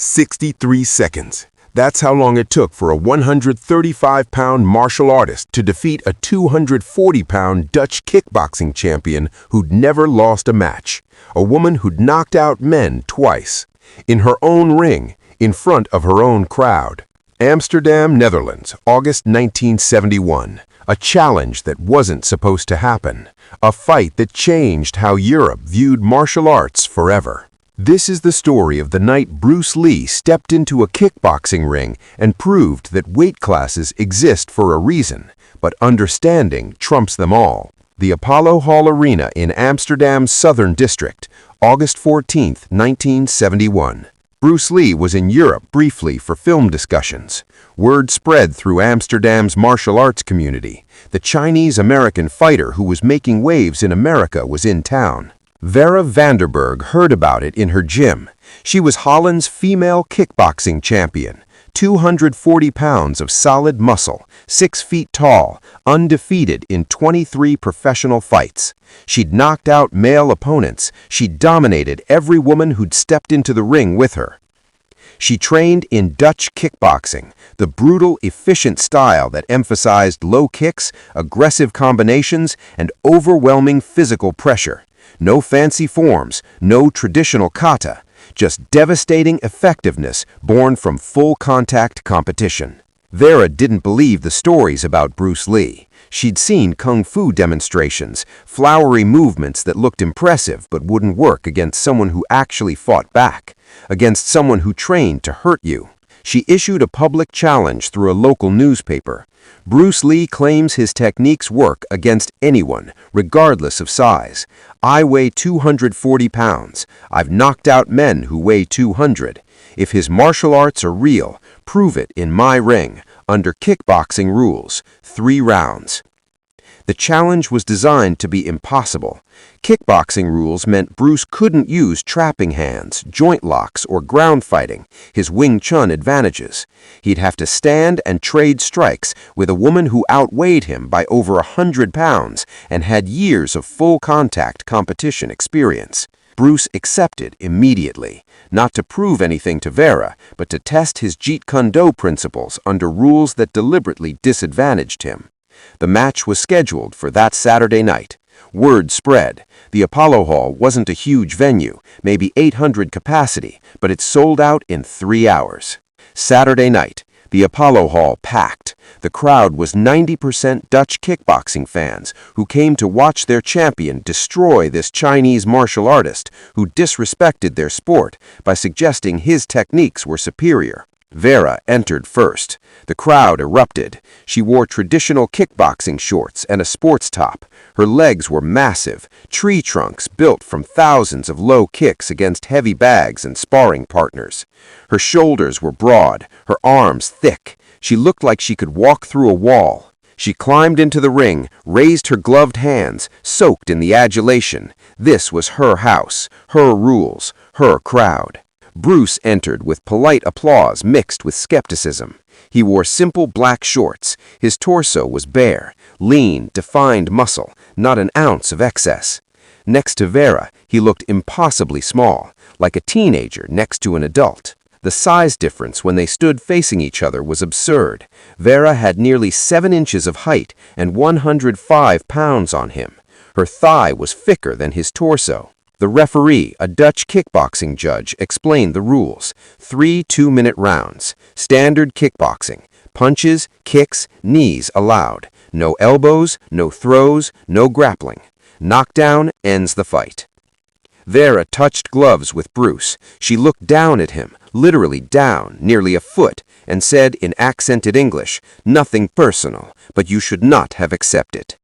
63 seconds. That's how long it took for a 135-pound martial artist to defeat a 240-pound Dutch kickboxing champion who'd never lost a match. A woman who'd knocked out men twice. In her own ring, in front of her own crowd. Amsterdam, Netherlands, August 1971. A challenge that wasn't supposed to happen. A fight that changed how Europe viewed martial arts forever. This is the story of the night Bruce Lee stepped into a kickboxing ring and proved that weight classes exist for a reason, but understanding trumps them all. The Apollo Hall Arena in Amsterdam's Southern District, August 14, 1971. Bruce Lee was in Europe briefly for film discussions. Word spread through Amsterdam's martial arts community. The Chinese-American fighter who was making waves in America was in town. Vera Vanderberg heard about it in her gym. She was Holland's female kickboxing champion. 240 pounds of solid muscle, 6 feet tall, undefeated in 23 professional fights. She'd knocked out male opponents. She'd dominated every woman who'd stepped into the ring with her. She trained in Dutch kickboxing, the brutal, efficient style that emphasized low kicks, aggressive combinations, and overwhelming physical pressure. No fancy forms, no traditional kata, just devastating effectiveness born from full-contact competition. Vera didn't believe the stories about Bruce Lee. She'd seen kung fu demonstrations, flowery movements that looked impressive but wouldn't work against someone who actually fought back, against someone who trained to hurt you. She issued a public challenge through a local newspaper. Bruce Lee claims his techniques work against anyone, regardless of size. I weigh 240 pounds. I've knocked out men who weigh 200. If his martial arts are real, prove it in my ring, under kickboxing rules, 3 rounds. The challenge was designed to be impossible. Kickboxing rules meant Bruce couldn't use trapping hands, joint locks, or ground fighting, his Wing Chun advantages. He'd have to stand and trade strikes with a woman who outweighed him by over 100 pounds and had years of full-contact competition experience. Bruce accepted immediately, not to prove anything to Vera, but to test his Jeet Kune Do principles under rules that deliberately disadvantaged him. The match was scheduled for that Saturday night. Word spread. The Apollo Hall wasn't a huge venue, maybe 800 capacity, but it sold out in 3 hours. Saturday night, the Apollo Hall packed. The crowd was 90% Dutch kickboxing fans who came to watch their champion destroy this Chinese martial artist who disrespected their sport by suggesting his techniques were superior. Vera entered first. The crowd erupted. She wore traditional kickboxing shorts and a sports top. Her legs were massive, tree trunks built from thousands of low kicks against heavy bags and sparring partners. Her shoulders were broad, her arms thick. She looked like she could walk through a wall. She climbed into the ring, raised her gloved hands, soaked in the adulation. This was her house, her rules, her crowd. Bruce entered with polite applause mixed with skepticism. He wore simple black shorts. His torso was bare, lean, defined muscle, not an ounce of excess. Next to Vera, he looked impossibly small, like a teenager next to an adult. The size difference when they stood facing each other was absurd. Vera had nearly 7 inches of height and 105 pounds on him. Her thigh was thicker than his torso. The referee, a Dutch kickboxing judge, explained the rules. 3 2-minute rounds. Standard kickboxing. Punches, kicks, knees allowed. No elbows, no throws, no grappling. Knockdown ends the fight. Vera touched gloves with Bruce. She looked down at him, literally down, nearly a foot, and said in accented English, "Nothing personal, but you should not have accepted."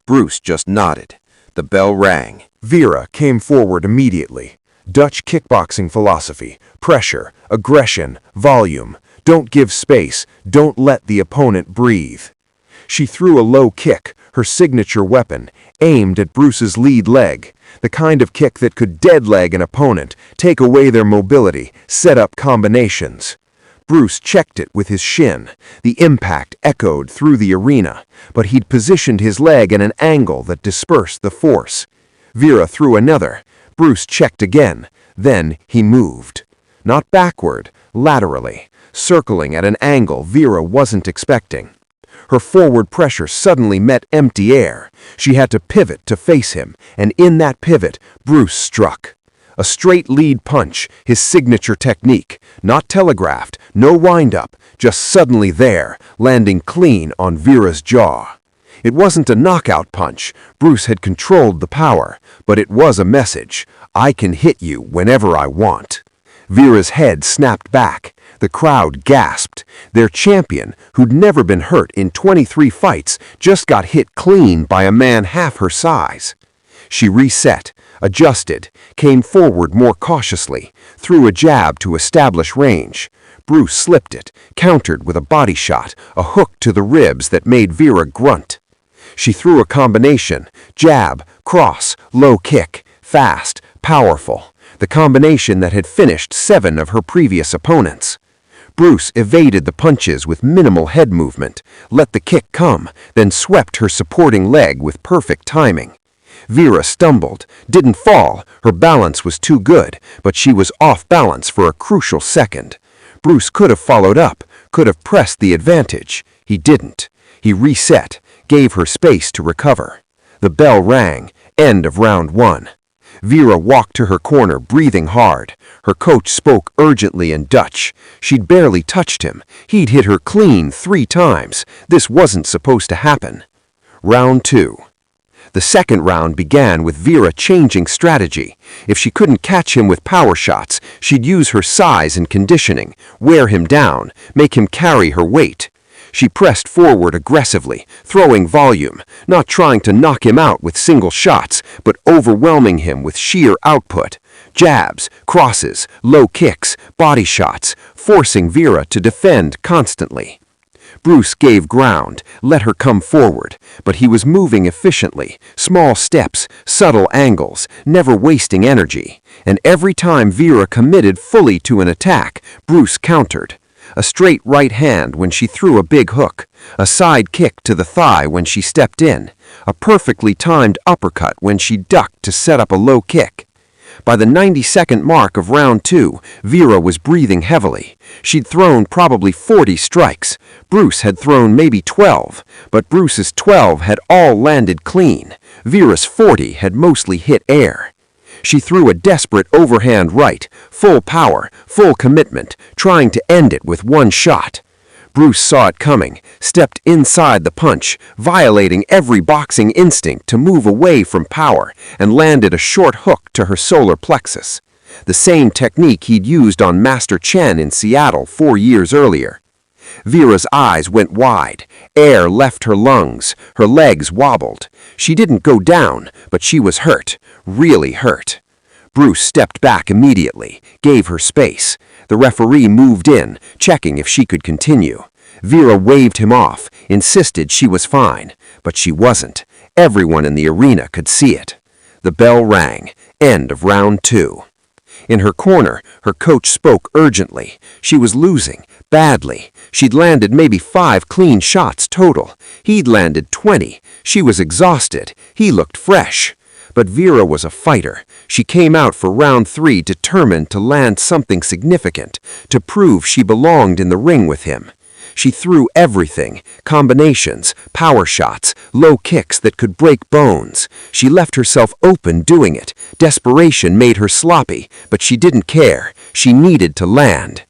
Bruce just nodded. The bell rang. Vera came forward immediately. Dutch kickboxing philosophy, pressure, aggression, volume. Don't give space, don't let the opponent breathe. She threw a low kick, her signature weapon, aimed at Bruce's lead leg, the kind of kick that could deadleg an opponent, take away their mobility, set up combinations. Bruce checked it with his shin. The impact echoed through the arena, but he'd positioned his leg at an angle that dispersed the force. Vera threw another. Bruce checked again. Then he moved. Not backward, laterally, circling at an angle Vera wasn't expecting. Her forward pressure suddenly met empty air. She had to pivot to face him, and in that pivot, Bruce struck. A straight lead punch, his signature technique, not telegraphed, no wind-up, just suddenly there, landing clean on Vera's jaw. It wasn't a knockout punch. Bruce had controlled the power, but it was a message. I can hit you whenever I want. Vera's head snapped back. The crowd gasped. Their champion, who'd never been hurt in 23 fights, just got hit clean by a man half her size. She reset, adjusted, came forward more cautiously, threw a jab to establish range. Bruce slipped it, countered with a body shot, a hook to the ribs that made Vera grunt. She threw a combination, jab, cross, low kick, fast, powerful, the combination that had finished 7 of her previous opponents. Bruce evaded the punches with minimal head movement, let the kick come, then swept her supporting leg with perfect timing. Vera stumbled, didn't fall, her balance was too good, but she was off balance for a crucial second. Bruce could have followed up, could have pressed the advantage. He didn't. He reset, gave her space to recover. The bell rang, end of round 1. Vera walked to her corner, breathing hard. Her coach spoke urgently in Dutch. She'd barely touched him. He'd hit her clean 3 times. This wasn't supposed to happen. Round 2. The second round began with Vera changing strategy. If she couldn't catch him with power shots, she'd use her size and conditioning, wear him down, make him carry her weight. She pressed forward aggressively, throwing volume, not trying to knock him out with single shots, but overwhelming him with sheer output. Jabs, crosses, low kicks, body shots, forcing Vera to defend constantly. Bruce gave ground, let her come forward, but he was moving efficiently, small steps, subtle angles, never wasting energy. And every time Vera committed fully to an attack, Bruce countered. A straight right hand when she threw a big hook, a side kick to the thigh when she stepped in, a perfectly timed uppercut when she ducked to set up a low kick. By the 92nd mark of round 2, Vera was breathing heavily. She'd thrown probably 40 strikes. Bruce had thrown maybe 12, but Bruce's 12 had all landed clean. Vera's 40 had mostly hit air. She threw a desperate overhand right, full power, full commitment, trying to end it with one shot. Bruce saw it coming, stepped inside the punch, violating every boxing instinct to move away from power, and landed a short hook to her solar plexus. The same technique he'd used on Master Chen in Seattle 4 years earlier. Vera's eyes went wide. Air left her lungs. Her legs wobbled. She didn't go down, but she was hurt, really hurt. Bruce stepped back immediately, gave her space. The referee moved in, checking if she could continue. Vera waved him off, insisted she was fine, but she wasn't. Everyone in the arena could see it. The bell rang, end of round 2. In her corner, her coach spoke urgently. She was losing, badly. She'd landed maybe 5 clean shots total. He'd landed 20. She was exhausted. He looked fresh. But Vera was a fighter. She came out for round 3 determined to land something significant, to prove she belonged in the ring with him. She threw everything, combinations, power shots, low kicks that could break bones. She left herself open doing it. Desperation made her sloppy, but she didn't care. She needed to land.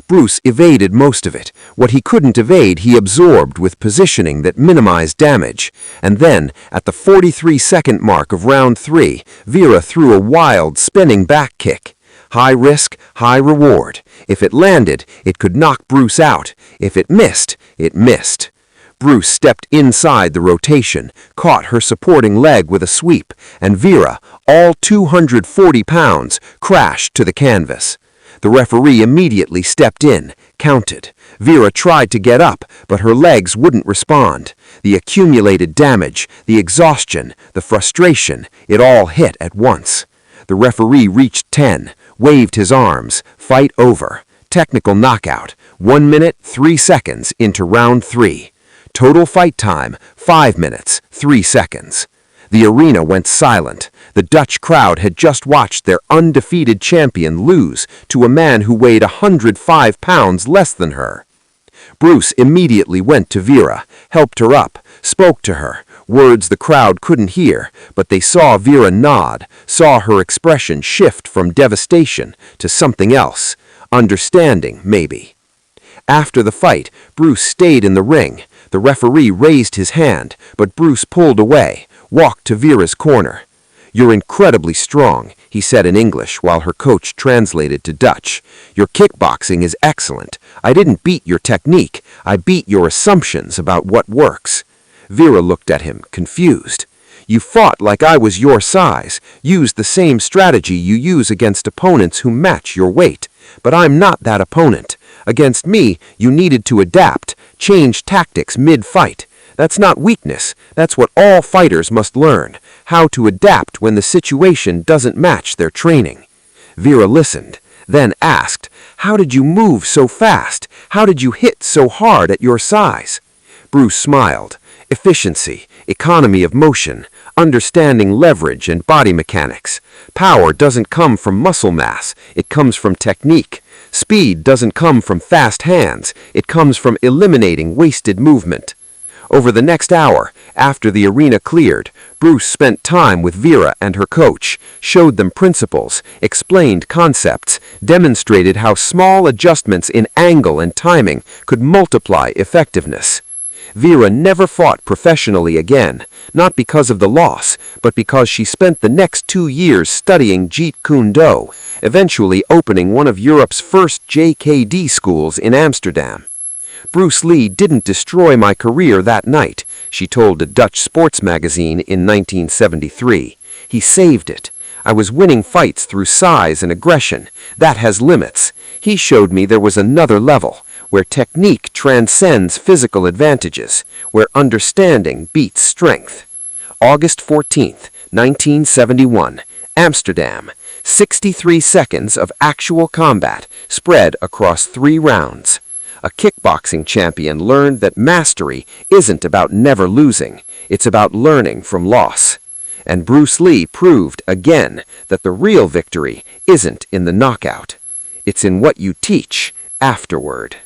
Bruce evaded most of it. What he couldn't evade, he absorbed with positioning that minimized damage. And then, at the 43-second mark of round 3, Vera threw a wild, spinning back kick. High risk, high reward. If it landed, it could knock Bruce out. If it missed, it missed. Bruce stepped inside the rotation, caught her supporting leg with a sweep, and Vera, all 240 pounds, crashed to the canvas. The referee immediately stepped in, counted. Vera tried to get up, but her legs wouldn't respond. The accumulated damage, the exhaustion, the frustration, it all hit at once. The referee reached 10, waved his arms, fight over. Technical knockout, 1 minute, 3 seconds into round 3. Total fight time, 5 minutes, 3 seconds. The arena went silent. The Dutch crowd had just watched their undefeated champion lose to a man who weighed 105 pounds less than her. Bruce immediately went to Vera, helped her up, spoke to her, words the crowd couldn't hear, but they saw Vera nod, saw her expression shift from devastation to something else, understanding, maybe. After the fight, Bruce stayed in the ring. The referee raised his hand, but Bruce pulled away, walked to Vera's corner. "You're incredibly strong," he said in English while her coach translated to Dutch. "Your kickboxing is excellent. I didn't beat your technique. I beat your assumptions about what works." Vera looked at him, confused. "You fought like I was your size, used the same strategy you use against opponents who match your weight. But I'm not that opponent. Against me, you needed to adapt, change tactics mid-fight. That's not weakness. That's what all fighters must learn, how to adapt when the situation doesn't match their training." Vera listened, then asked, "How did you move so fast? How did you hit so hard at your size?" Bruce smiled. "Efficiency, economy of motion, understanding leverage and body mechanics. Power doesn't come from muscle mass, it comes from technique. Speed doesn't come from fast hands, it comes from eliminating wasted movement." Over the next hour, after the arena cleared, Bruce spent time with Vera and her coach, showed them principles, explained concepts, demonstrated how small adjustments in angle and timing could multiply effectiveness. Vera never fought professionally again, not because of the loss, but because she spent the next 2 years studying Jeet Kune Do, eventually opening one of Europe's first JKD schools in Amsterdam. "Bruce Lee didn't destroy my career that night," she told a Dutch sports magazine in 1973. "He saved it. I was winning fights through size and aggression. That has limits. He showed me there was another level, where technique transcends physical advantages, where understanding beats strength." August 14th, 1971, Amsterdam. 63 seconds of actual combat spread across 3 rounds. A kickboxing champion learned that mastery isn't about never losing, it's about learning from loss. And Bruce Lee proved again that the real victory isn't in the knockout. It's in what you teach afterward.